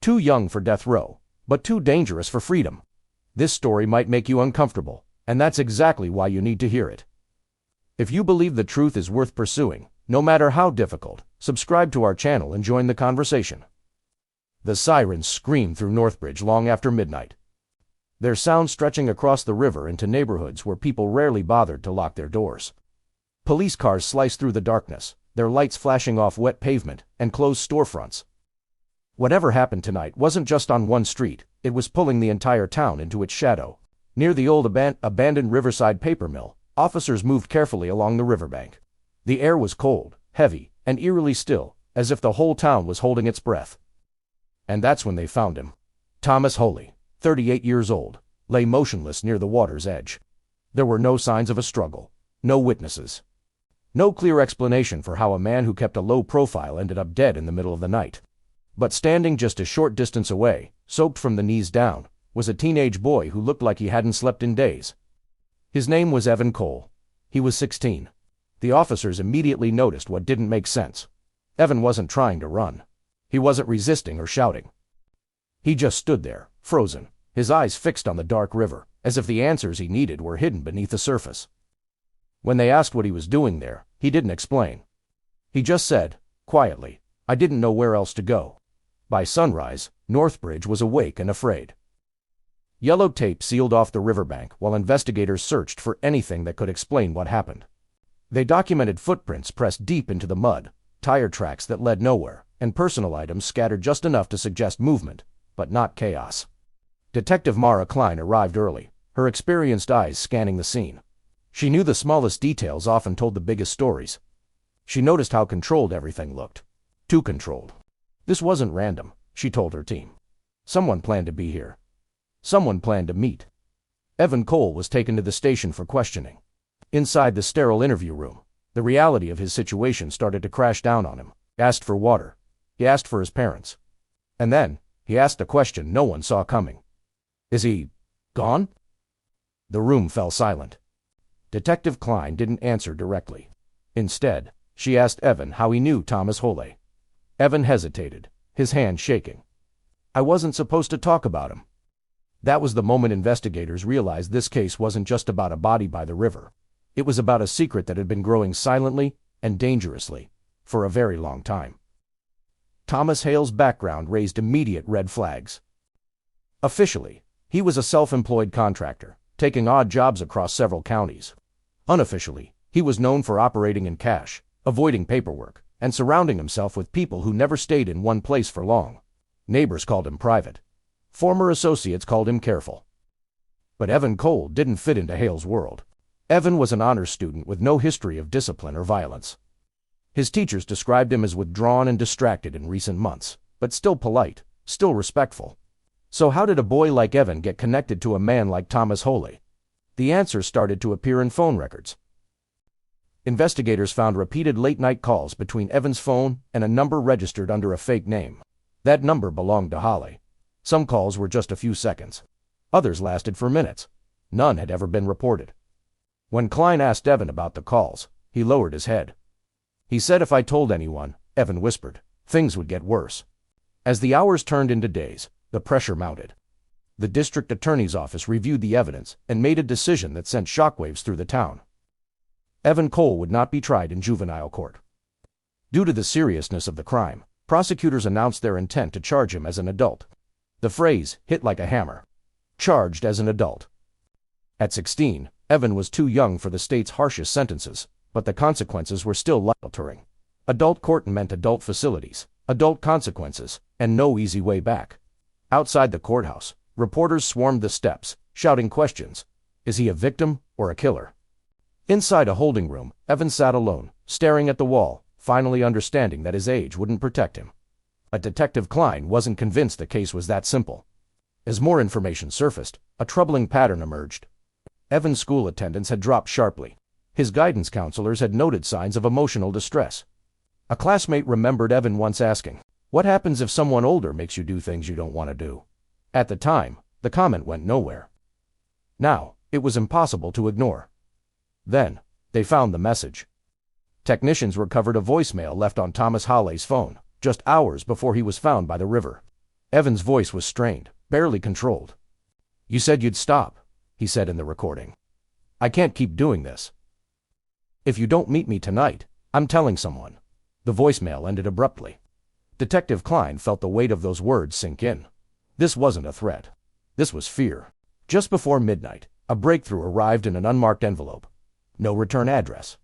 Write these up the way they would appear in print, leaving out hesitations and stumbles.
Too young for death row, but too dangerous for freedom. This story might make you uncomfortable, and that's exactly why you need to hear it. If you believe the truth is worth pursuing, no matter how difficult, subscribe to our channel and join the conversation. The sirens screamed through Northbridge long after midnight, their sound stretching across the river into neighborhoods where people rarely bothered to lock their doors. Police cars sliced through the darkness, their lights flashing off wet pavement and closed storefronts. Whatever happened tonight wasn't just on one street, it was pulling the entire town into its shadow. Near the old abandoned riverside paper mill, officers moved carefully along the riverbank. The air was cold, heavy, and eerily still, as if the whole town was holding its breath. And that's when they found him. Thomas Holy, 38 years old, lay motionless near the water's edge. There were no signs of a struggle, no witnesses. No clear explanation for how a man who kept a low profile ended up dead in the middle of the night. But standing just a short distance away, soaked from the knees down, was a teenage boy who looked like he hadn't slept in days. His name was Evan Cole. He was 16. The officers immediately noticed what didn't make sense. Evan wasn't trying to run. He wasn't resisting or shouting. He just stood there, frozen, his eyes fixed on the dark river, as if the answers he needed were hidden beneath the surface. When they asked what he was doing there, he didn't explain. He just said, quietly, "I didn't know where else to go." By sunrise, Northbridge was awake and afraid. Yellow tape sealed off the riverbank while investigators searched for anything that could explain what happened. They documented footprints pressed deep into the mud, tire tracks that led nowhere, and personal items scattered just enough to suggest movement, but not chaos. Detective Mara Klein arrived early, her experienced eyes scanning the scene. She knew the smallest details often told the biggest stories. She noticed how controlled everything looked. Too controlled. This wasn't random, she told her team. Someone planned to be here. Someone planned to meet. Evan Cole was taken to the station for questioning. Inside the sterile interview room, the reality of his situation started to crash down on him. He asked for water. He asked for his parents. And then, he asked a question no one saw coming. "Is he gone?" The room fell silent. Detective Klein didn't answer directly. Instead, she asked Evan how he knew Thomas Holy. Evan hesitated, his hand shaking. "I wasn't supposed to talk about him." That was the moment investigators realized this case wasn't just about a body by the river. It was about a secret that had been growing silently and dangerously for a very long time. Thomas Hale's background raised immediate red flags. Officially, he was a self-employed contractor, taking odd jobs across several counties. Unofficially, he was known for operating in cash, avoiding paperwork, and surrounding himself with people who never stayed in one place for long. Neighbors called him private. Former associates called him careful. But Evan Cole didn't fit into Hale's world. Evan was an honors student with no history of discipline or violence. His teachers described him as withdrawn and distracted in recent months, but still polite, still respectful. So how did a boy like Evan get connected to a man like Thomas Holy? The answers started to appear in phone records. Investigators found repeated late-night calls between Evan's phone and a number registered under a fake name. That number belonged to Holly. Some calls were just a few seconds. Others lasted for minutes. None had ever been reported. When Klein asked Evan about the calls, he lowered his head. He said, "If I told anyone," Evan whispered, "things would get worse." As the hours turned into days, the pressure mounted. The district attorney's office reviewed the evidence and made a decision that sent shockwaves through the town. Evan Cole would not be tried in juvenile court. Due to the seriousness of the crime, prosecutors announced their intent to charge him as an adult. The phrase hit like a hammer. Charged as an adult. At 16, Evan was too young for the state's harshest sentences, but the consequences were still life-altering. Adult court meant adult facilities, adult consequences, and no easy way back. Outside the courthouse, reporters swarmed the steps, shouting questions. Is he a victim or a killer? Inside a holding room, Evan sat alone, staring at the wall, finally understanding that his age wouldn't protect him. But Detective Klein wasn't convinced the case was that simple. As more information surfaced, a troubling pattern emerged. Evan's school attendance had dropped sharply. His guidance counselors had noted signs of emotional distress. A classmate remembered Evan once asking, "What happens if someone older makes you do things you don't want to do?" At the time, the comment went nowhere. Now, it was impossible to ignore. Then, they found the message. Technicians recovered a voicemail left on Thomas Holley's phone, just hours before he was found by the river. Evan's voice was strained, barely controlled. "You said you'd stop," he said in the recording. "I can't keep doing this. If you don't meet me tonight, I'm telling someone." The voicemail ended abruptly. Detective Klein felt the weight of those words sink in. This wasn't a threat. This was fear. Just before midnight, a breakthrough arrived in an unmarked envelope. No return address.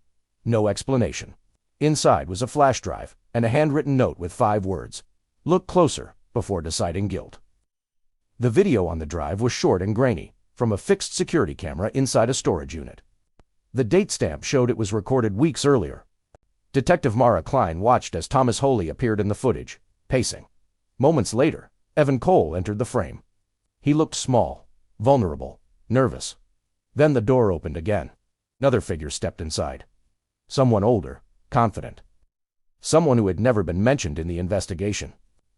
No explanation. Inside was a flash drive and a handwritten note with 5 words. "Look closer before deciding guilt." The video on the drive was short and grainy, from a fixed security camera inside a storage unit. The date stamp showed it was recorded weeks earlier. Detective Mara Klein watched as Thomas Holy appeared in the footage, pacing. Moments later, Evan Cole entered the frame. He looked small, vulnerable, nervous. Then the door opened again. Another figure stepped inside. Someone older, confident. Someone who had never been mentioned in the investigation.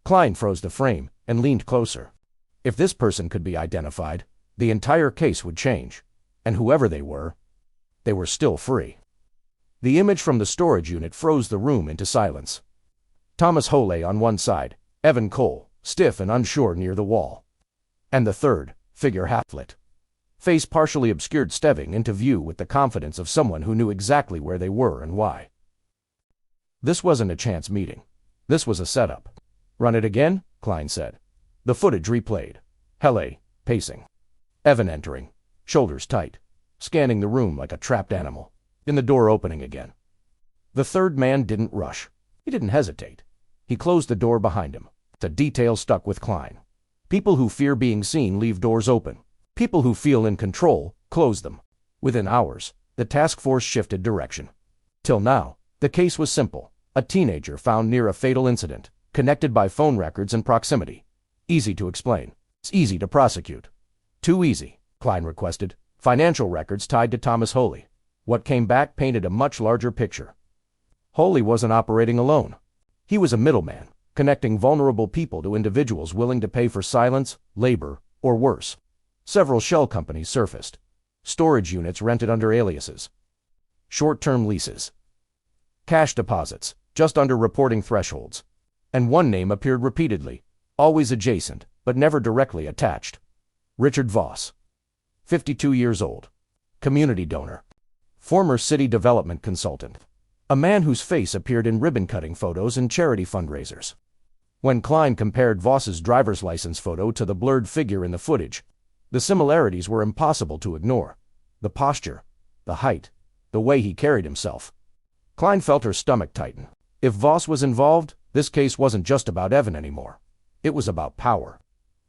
Klein froze the frame and leaned closer. If this person could be identified, the entire case would change. And whoever they were still free. The image from the storage unit froze the room into silence. Thomas Holy on one side, Evan Cole, stiff and unsure near the wall. And the third, figure half-lit. Face partially obscured, stepping into view with the confidence of someone who knew exactly where they were and why. This wasn't a chance meeting. This was a setup. "Run it again?" Klein said. The footage replayed. Holy, pacing. Evan entering, shoulders tight, scanning the room like a trapped animal. In the door opening again. The third man didn't rush. He didn't hesitate. He closed the door behind him. The detail stuck with Klein. People who fear being seen leave doors open. People who feel in control close them. Within hours, the task force shifted direction. Till now, the case was simple. A teenager found near a fatal incident, connected by phone records and proximity. Easy to explain. It's easy to prosecute. Too easy, Klein requested. Financial records tied to Thomas Holy. What came back painted a much larger picture. Holy wasn't operating alone. He was a middleman, connecting vulnerable people to individuals willing to pay for silence, labor, or worse. Several shell companies surfaced. Storage units rented under aliases. Short-term leases. Cash deposits, just under reporting thresholds. And one name appeared repeatedly, always adjacent, but never directly attached. Richard Voss. 52 years old. Community donor. Former city development consultant. A man whose face appeared in ribbon-cutting photos and charity fundraisers. When Klein compared Voss's driver's license photo to the blurred figure in the footage, the similarities were impossible to ignore. The posture, the height, the way he carried himself. Klein felt her stomach tighten. If Voss was involved, this case wasn't just about Evan anymore. It was about power.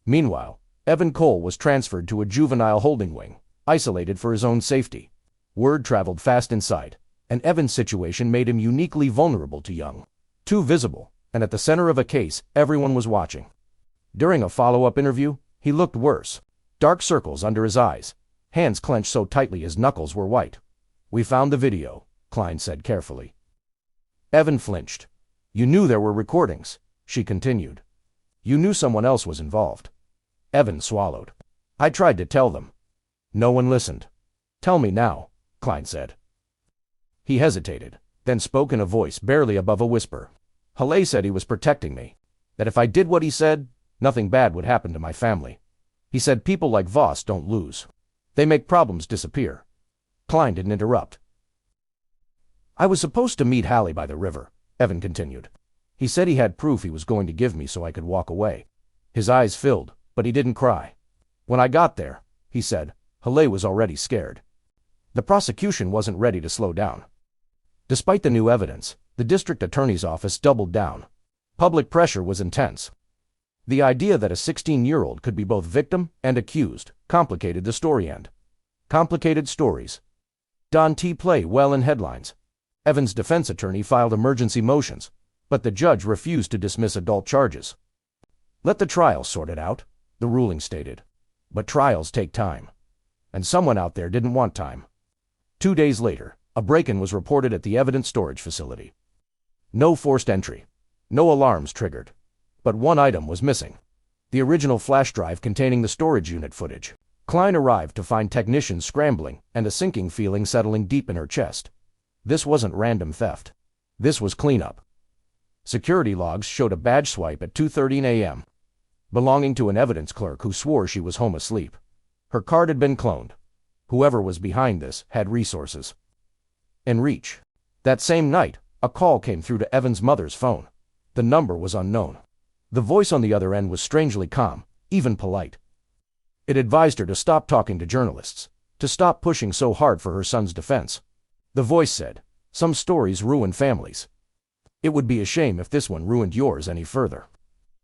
Meanwhile, Evan Cole was transferred to a juvenile holding wing, isolated for his own safety. Word traveled fast inside, and Evan's situation made him uniquely vulnerable to Young. Too visible, and at the center of a case everyone was watching. During a follow-up interview, he looked worse. Dark circles under his eyes, hands clenched so tightly his knuckles were white. "We found the video," Klein said carefully. Evan flinched. "You knew there were recordings," she continued. "You knew someone else was involved." Evan swallowed. "I tried to tell them. No one listened." "Tell me now," Klein said. He hesitated, then spoke in a voice barely above a whisper. "Holy said he was protecting me, that if I did what he said, nothing bad would happen to my family. He said people like Voss don't lose. They make problems disappear." Klein didn't interrupt. "I was supposed to meet Hallie by the river," Evan continued. "He said he had proof he was going to give me so I could walk away." His eyes filled, but he didn't cry. "When I got there," he said, "Holy was already scared." The prosecution wasn't ready to slow down. Despite the new evidence, the district attorney's office doubled down. Public pressure was intense. The idea that a 16-year-old could be both victim and accused complicated the story end. Complicated stories. Don't play well in headlines. Evan's defense attorney filed emergency motions, but the judge refused to dismiss adult charges. "Let the trial sort it out," the ruling stated. But trials take time. And someone out there didn't want time. 2 days later, a break-in was reported at the evidence storage facility. No forced entry. No alarms triggered. But one item was missing. The original flash drive containing the storage unit footage. Klein arrived to find technicians scrambling and a sinking feeling settling deep in her chest. This wasn't random theft. This was cleanup. Security logs showed a badge swipe at 2:13 a.m. belonging to an evidence clerk who swore she was home asleep. Her card had been cloned. Whoever was behind this had resources. In reach. That same night, a call came through to Evan's mother's phone. The number was unknown. The voice on the other end was strangely calm, even polite. It advised her to stop talking to journalists, to stop pushing so hard for her son's defense. The voice said, "Some stories ruin families. It would be a shame if this one ruined yours any further."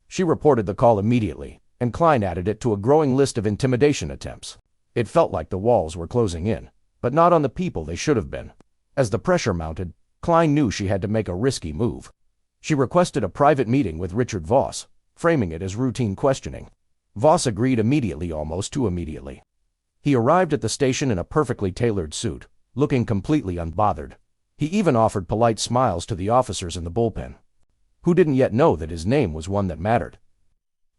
She reported the call immediately, and Klein added it to a growing list of intimidation attempts. It felt like the walls were closing in, but not on the people they should have been. As the pressure mounted, Klein knew she had to make a risky move. She requested a private meeting with Richard Voss, framing it as routine questioning. Voss agreed immediately, almost too immediately. He arrived at the station in a perfectly tailored suit, looking completely unbothered. He even offered polite smiles to the officers in the bullpen, who didn't yet know that his name was one that mattered.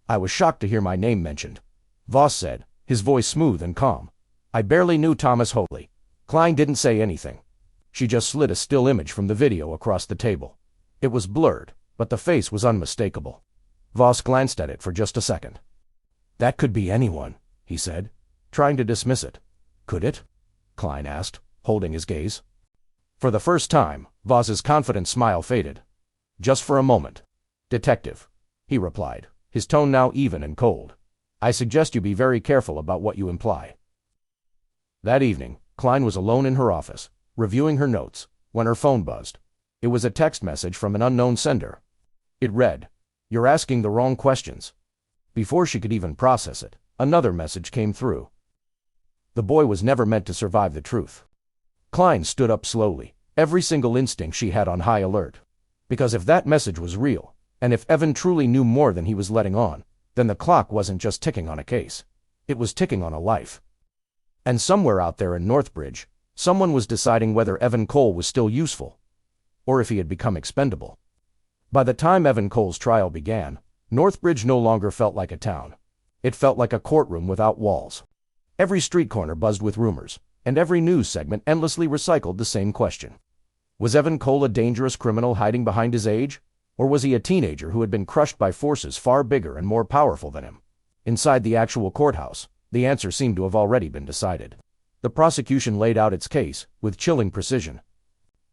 "I was shocked to hear my name mentioned," Voss said, his voice smooth and calm. "I barely knew Thomas Hoadley." Klein didn't say anything. She just slid a still image from the video across the table. It was blurred, but the face was unmistakable. Voss glanced at it for just a second. "That could be anyone," he said, trying to dismiss it. "Could it?" Klein asked, holding his gaze. For the first time, Voss's confident smile faded. "Just for a moment." "Detective," he replied, his tone now even and cold. "I suggest you be very careful about what you imply." That evening, Klein was alone in her office, reviewing her notes, when her phone buzzed. It was a text message from an unknown sender. It read, "You're asking the wrong questions." Before she could even process it, another message came through. The boy was never meant to survive the truth. Klein stood up slowly, every single instinct she had on high alert. Because if that message was real, and if Evan truly knew more than he was letting on, then the clock wasn't just ticking on a case. It was ticking on a life. And somewhere out there in Northbridge, someone was deciding whether Evan Cole was still useful, or if he had become expendable. By the time Evan Cole's trial began, Northbridge no longer felt like a town. It felt like a courtroom without walls. Every street corner buzzed with rumors, and every news segment endlessly recycled the same question. Was Evan Cole a dangerous criminal hiding behind his age? Or was he a teenager who had been crushed by forces far bigger and more powerful than him? Inside the actual courthouse, the answer seemed to have already been decided. The prosecution laid out its case with chilling precision.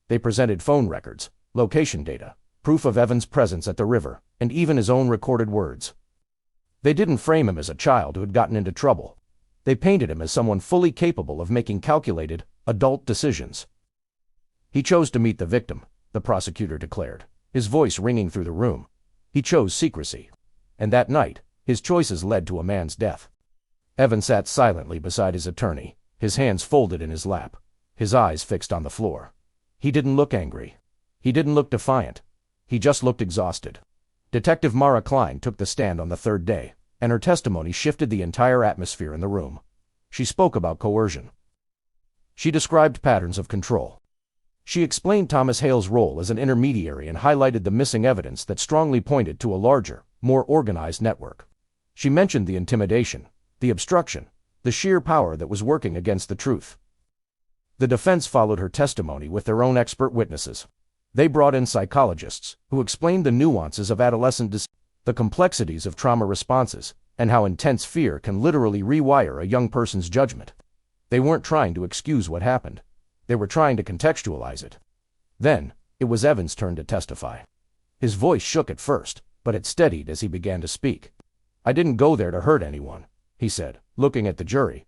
They presented phone records, location data, proof of Evan's presence at the river, and even his own recorded words. They didn't frame him as a child who had gotten into trouble. They painted him as someone fully capable of making calculated, adult decisions. "He chose to meet the victim," the prosecutor declared, his voice ringing through the room. "He chose secrecy. And that night, his choices led to a man's death." Evan sat silently beside his attorney, his hands folded in his lap, his eyes fixed on the floor. He didn't look angry. He didn't look defiant. He just looked exhausted. Detective Mara Klein took the stand on the third day, and her testimony shifted the entire atmosphere in the room. She spoke about coercion. She described patterns of control. She explained Thomas Hale's role as an intermediary and highlighted the missing evidence that strongly pointed to a larger, more organized network. She mentioned the intimidation, the obstruction, the sheer power that was working against the truth. The defense followed her testimony with their own expert witnesses. They brought in psychologists who explained the nuances of adolescent the complexities of trauma responses, and how intense fear can literally rewire a young person's judgment. They weren't trying to excuse what happened. They were trying to contextualize it. Then, it was Evan's turn to testify. His voice shook at first, but it steadied as he began to speak. "I didn't go there to hurt anyone," he said, looking at the jury.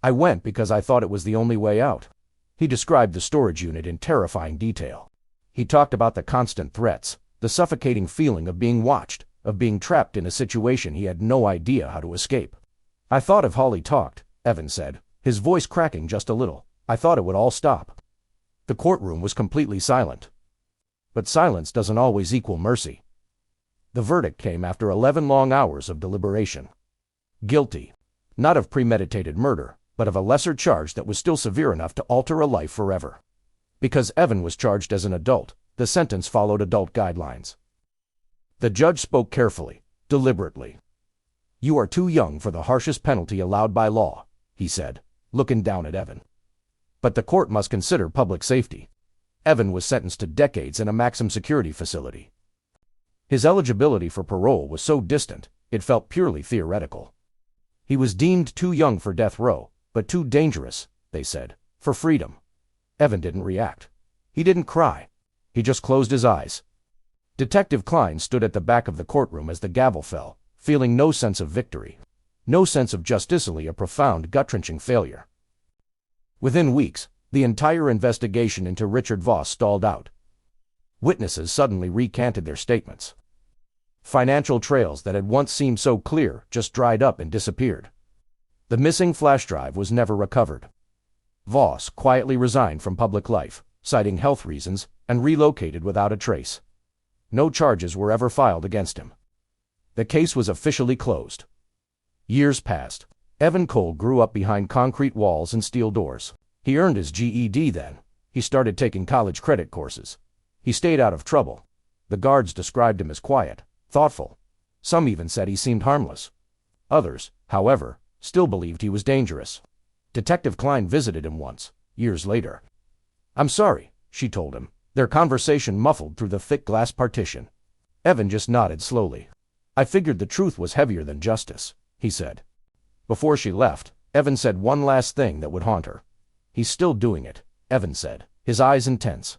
"I went because I thought it was the only way out." He described the storage unit in terrifying detail. He talked about the constant threats, the suffocating feeling of being watched, of being trapped in a situation he had no idea how to escape. "I thought if Holly talked," Evan said, his voice cracking just a little, "I thought it would all stop." The courtroom was completely silent. But silence doesn't always equal mercy. The verdict came after 11 long hours of deliberation. Guilty. Not of premeditated murder, but of a lesser charge that was still severe enough to alter a life forever. Because Evan was charged as an adult, the sentence followed adult guidelines. The judge spoke carefully, deliberately. "You are too young for the harshest penalty allowed by law," he said, looking down at Evan. "But the court must consider public safety." Evan was sentenced to decades in a maximum security facility. His eligibility for parole was so distant, It felt purely theoretical. He was deemed too young for death row, but too dangerous, they said, for freedom. Evan didn't react. He didn't cry. He just closed his eyes. Detective Klein stood at the back of the courtroom as the gavel fell, feeling no sense of victory. No sense of justice, only a profound, gut-wrenching failure. Within weeks, the entire investigation into Richard Voss stalled out. Witnesses suddenly recanted their statements. Financial trails that had once seemed so clear just dried up and disappeared. The missing flash drive was never recovered. Voss quietly resigned from public life, citing health reasons, and relocated without a trace. No charges were ever filed against him. The case was officially closed. Years passed. Evan Cole grew up behind concrete walls and steel doors. He earned his GED then. He started taking college credit courses. He stayed out of trouble. The guards described him as quiet, thoughtful. Some even said he seemed harmless. Others, however, still believed he was dangerous. Detective Klein visited him once, years later. "I'm sorry," she told him, their conversation muffled through the thick glass partition. Evan just nodded slowly. "I figured the truth was heavier than justice," he said. Before she left, Evan said one last thing that would haunt her. "He's still doing it," Evan said, his eyes intense.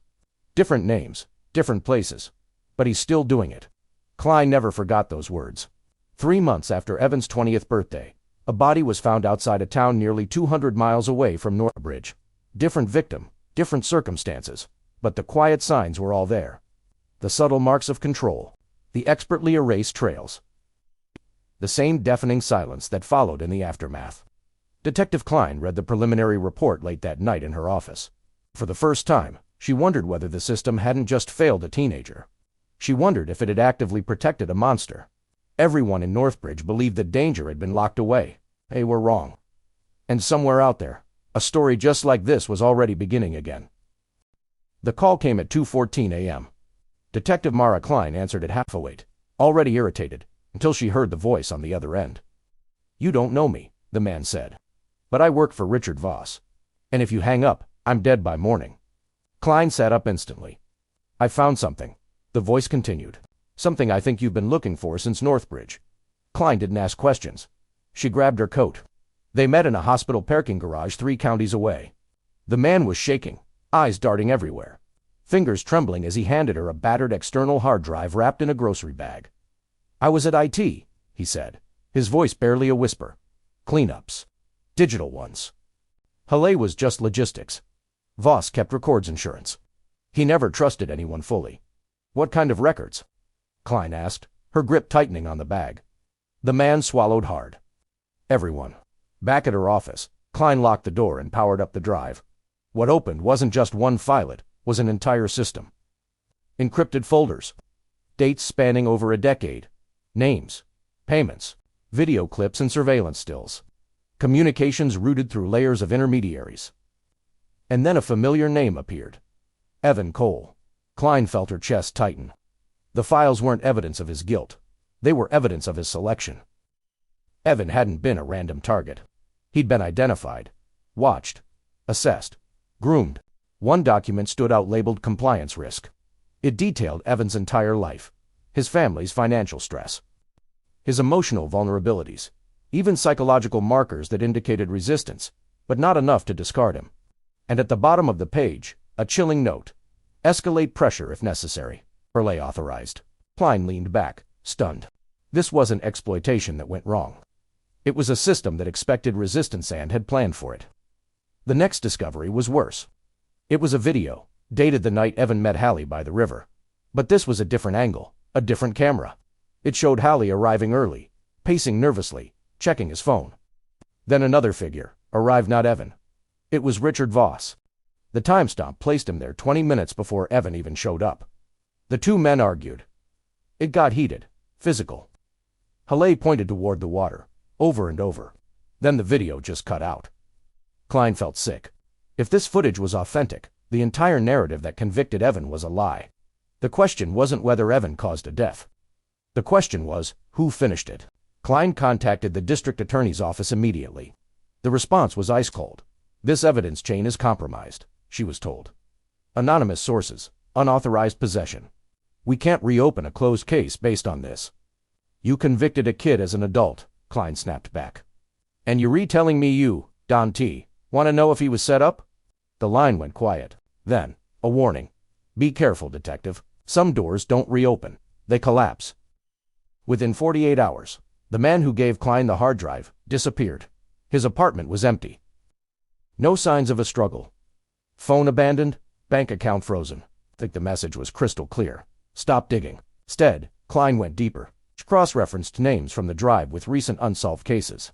"Different names, different places, but he's still doing it." Klein never forgot those words. 3 months after Evan's 20th birthday, a body was found outside a town nearly 200 miles away from Northbridge. Different victim, different circumstances, but the quiet signs were all there. The subtle marks of control, the expertly erased trails. The same deafening silence that followed in the aftermath. Detective Klein read the preliminary report late that night in her office. For the first time, she wondered whether the system hadn't just failed a teenager. She wondered if it had actively protected a monster. Everyone in Northbridge believed that danger had been locked away. They were wrong. And somewhere out there, a story just like this was already beginning again. The call came at 2:14 a.m. Detective Mara Klein answered at 7:30, already irritated, until she heard the voice on the other end. "You don't know me," the man said. "But I work for Richard Voss. And if you hang up, I'm dead by morning." Klein sat up instantly. "I found something," the voice continued. "Something I think you've been looking for since Northbridge." Klein didn't ask questions. She grabbed her coat. They met in a hospital parking garage 3 counties away. The man was shaking, eyes darting everywhere, fingers trembling as he handed her a battered external hard drive wrapped in a grocery bag. "I was at IT," he said, his voice barely a whisper. "Cleanups. Digital ones." Halle was just logistics. Voss kept records insurance. He never trusted anyone fully. "What kind of records?" Klein asked, her grip tightening on the bag. The man swallowed hard. "Everyone." Back at her office, Klein locked the door and powered up the drive. What opened wasn't just one file, it was an entire system. Encrypted folders. Dates spanning over a decade. Names. Payments. Video clips and surveillance stills. Communications routed through layers of intermediaries. And then a familiar name appeared. Evan Cole. Klein felt her chest tighten. The files weren't evidence of his guilt. They were evidence of his selection. Evan hadn't been a random target. He'd been identified, watched, assessed, groomed. One document stood out labeled compliance risk. It detailed Evan's entire life, his family's financial stress, his emotional vulnerabilities, even psychological markers that indicated resistance, but not enough to discard him. And at the bottom of the page, a chilling note: "Escalate pressure if necessary." Relay authorized. Klein leaned back, stunned. This wasn't exploitation that went wrong. It was a system that expected resistance and had planned for it. The next discovery was worse. It was a video, dated the night Evan met Halle by the river. But this was a different angle, a different camera. It showed Halle arriving early, pacing nervously, checking his phone. Then another figure, arrived, not Evan. It was Richard Voss. The timestamp placed him there 20 minutes before Evan even showed up. The two men argued. It got heated, physical. Halle pointed toward the water, over and over. Then the video just cut out. Klein felt sick. If this footage was authentic, the entire narrative that convicted Evan was a lie. The question wasn't whether Evan caused a death. The question was, who finished it? Klein contacted the district attorney's office immediately. The response was ice cold. "This evidence chain is compromised," she was told. "Anonymous sources, unauthorized possession. We can't reopen a closed case based on this." You convicted a kid as an adult, Klein snapped back. And you retelling me you, Don T., want to know if he was set up? The line went quiet. Then, a warning. Be careful, detective. Some doors don't reopen. They collapse. Within 48 hours, the man who gave Klein the hard drive disappeared. His apartment was empty. No signs of a struggle. Phone abandoned, bank account frozen. I think the message was crystal clear. Stop digging. Instead, Klein went deeper. Cross-referenced names from the drive with recent unsolved cases.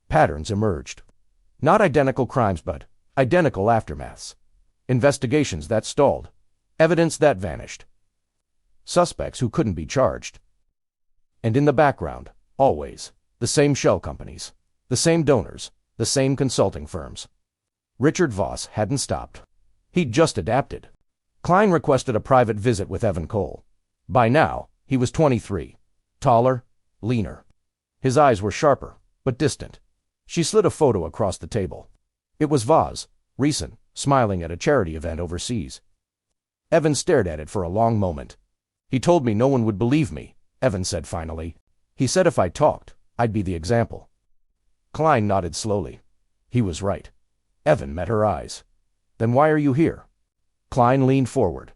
Patterns emerged. Not identical crimes, but identical aftermaths. Investigations that stalled. Evidence that vanished. Suspects who couldn't be charged. And in the background, always, the same shell companies, the same donors, the same consulting firms. Richard Voss hadn't stopped. He'd just adapted. Klein requested a private visit with Evan Cole. By now, he was 23. Taller, leaner. His eyes were sharper, but distant. She slid a photo across the table. It was Voss, recent, smiling at a charity event overseas. Evan stared at it for a long moment. He told me no one would believe me, Evan said finally. He said if I talked, I'd be the example. Klein nodded slowly. He was right. Evan met her eyes. Then why are you here? Klein leaned forward.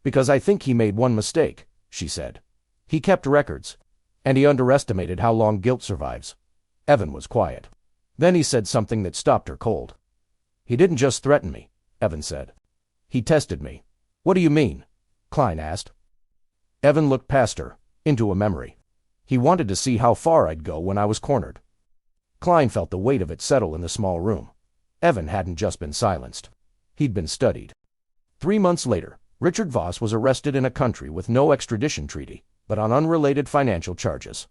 Because I think he made one mistake, she said. He kept records, and he underestimated how long guilt survives. Evan was quiet. Then he said something that stopped her cold. He didn't just threaten me, Evan said. He tested me. What do you mean? Klein asked. Evan looked past her, into a memory. He wanted to see how far I'd go when I was cornered. Klein felt the weight of it settle in the small room. Evan hadn't just been silenced. He'd been studied. 3 months later, Richard Voss was arrested in a country with no extradition treaty, but on unrelated financial charges.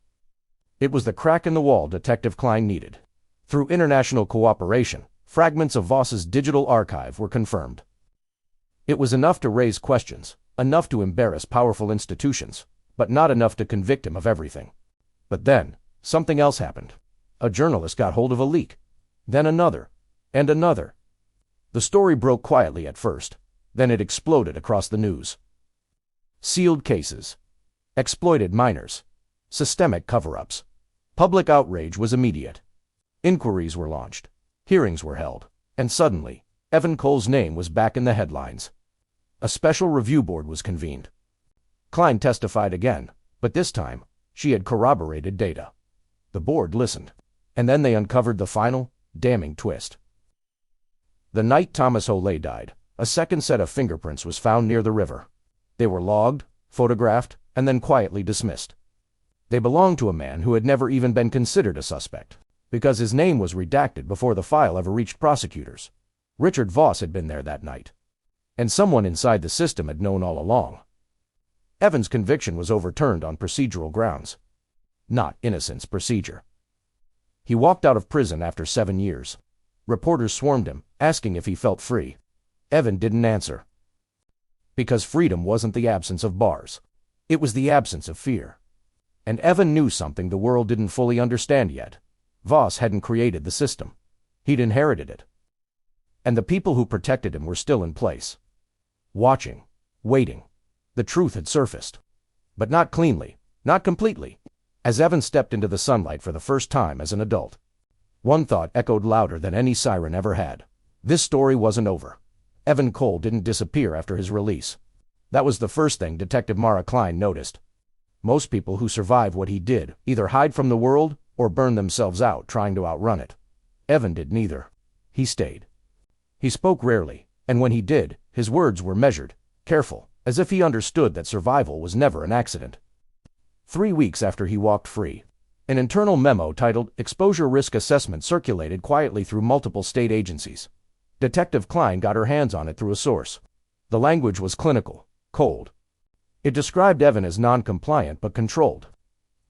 It was the crack in the wall Detective Klein needed. Through international cooperation, fragments of Voss's digital archive were confirmed. It was enough to raise questions, enough to embarrass powerful institutions, but not enough to convict him of everything. But then, something else happened. A journalist got hold of a leak. Then another. And another. The story broke quietly at first. Then it exploded across the news. Sealed cases. Exploited minors. Systemic cover-ups. Public outrage was immediate. Inquiries were launched. Hearings were held. And suddenly, Evan Cole's name was back in the headlines. A special review board was convened. Klein testified again, but this time, she had corroborated data. The board listened. And then they uncovered the final, damning twist. The night Thomas Olay died, a second set of fingerprints was found near the river. They were logged, photographed, and then quietly dismissed. They belonged to a man who had never even been considered a suspect, because his name was redacted before the file ever reached prosecutors. Richard Voss had been there that night. And someone inside the system had known all along. Evan's conviction was overturned on procedural grounds. Not innocence procedure. He walked out of prison after 7 years. Reporters swarmed him, asking if he felt free. Evan didn't answer. Because freedom wasn't the absence of bars. It was the absence of fear. And Evan knew something the world didn't fully understand yet. Voss hadn't created the system. He'd inherited it. And the people who protected him were still in place. Watching. Waiting. The truth had surfaced. But not cleanly. Not completely. As Evan stepped into the sunlight for the first time as an adult, one thought echoed louder than any siren ever had. This story wasn't over. Evan Cole didn't disappear after his release. That was the first thing Detective Mara Klein noticed. Most people who survive what he did either hide from the world or burn themselves out trying to outrun it. Evan did neither. He stayed. He spoke rarely, and when he did, his words were measured, careful, as if he understood that survival was never an accident. 3 weeks after he walked free, an internal memo titled Exposure Risk Assessment circulated quietly through multiple state agencies. Detective Klein got her hands on it through a source. The language was clinical, cold. It described Evan as non-compliant but controlled,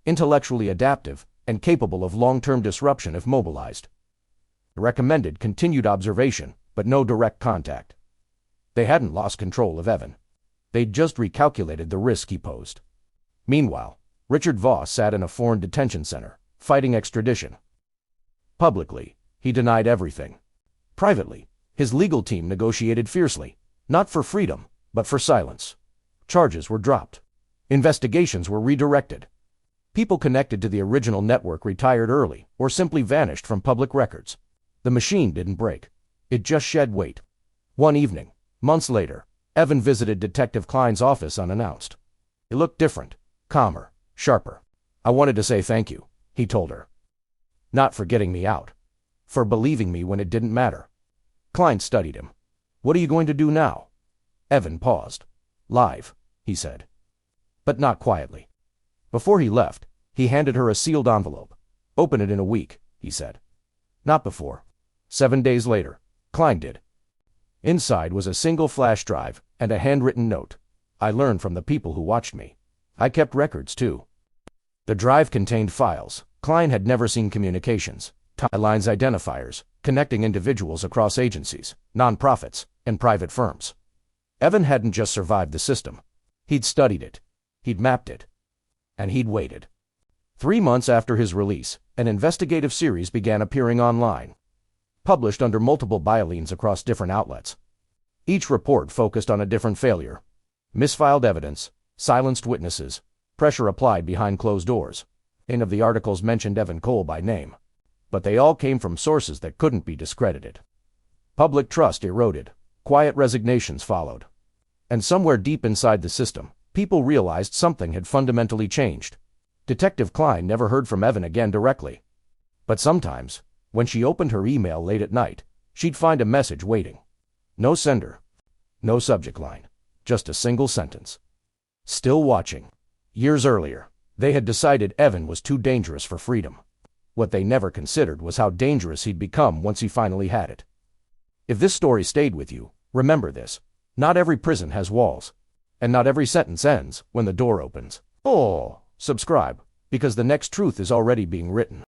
intellectually adaptive, and capable of long-term disruption if mobilized. It recommended continued observation, but no direct contact. They hadn't lost control of Evan. They'd just recalculated the risk he posed. Meanwhile, Richard Voss sat in a foreign detention center, fighting extradition. Publicly, he denied everything. Privately, his legal team negotiated fiercely, not for freedom, but for silence. Charges were dropped. Investigations were redirected. People connected to the original network retired early or simply vanished from public records. The machine didn't break. It just shed weight. One evening, months later, Evan visited Detective Klein's office unannounced. He looked different, calmer, sharper. "I wanted to say thank you," he told her. "Not for getting me out. For believing me when it didn't matter." Klein studied him. "What are you going to do now?" Evan paused. "Live," he said. But not quietly. Before he left, he handed her a sealed envelope. "Open it in a week," he said. Not before. 7 days later, Klein did. Inside was a single flash drive and a handwritten note. "I learned from the people who watched me. I kept records, too." The drive contained files. Klein had never seen communications, timelines, identifiers, connecting individuals across agencies, nonprofits, and private firms. Evan hadn't just survived the system. He'd studied it. He'd mapped it. And he'd waited. 3 months after his release, an investigative series began appearing online, published under multiple byline's across different outlets. Each report focused on a different failure: misfiled evidence, silenced witnesses, pressure applied behind closed doors. None of the articles mentioned Evan Cole by name, but they all came from sources that couldn't be discredited. Public trust eroded. Quiet resignations followed. And somewhere deep inside the system, people realized something had fundamentally changed. Detective Klein never heard from Evan again directly. But sometimes, when she opened her email late at night, she'd find a message waiting. No sender. No subject line. Just a single sentence. "Still watching." Years earlier, they had decided Evan was too dangerous for freedom. What they never considered was how dangerous he'd become once he finally had it. If this story stayed with you, remember this: not every prison has walls. And not every sentence ends when the door opens. Subscribe, because the next truth is already being written.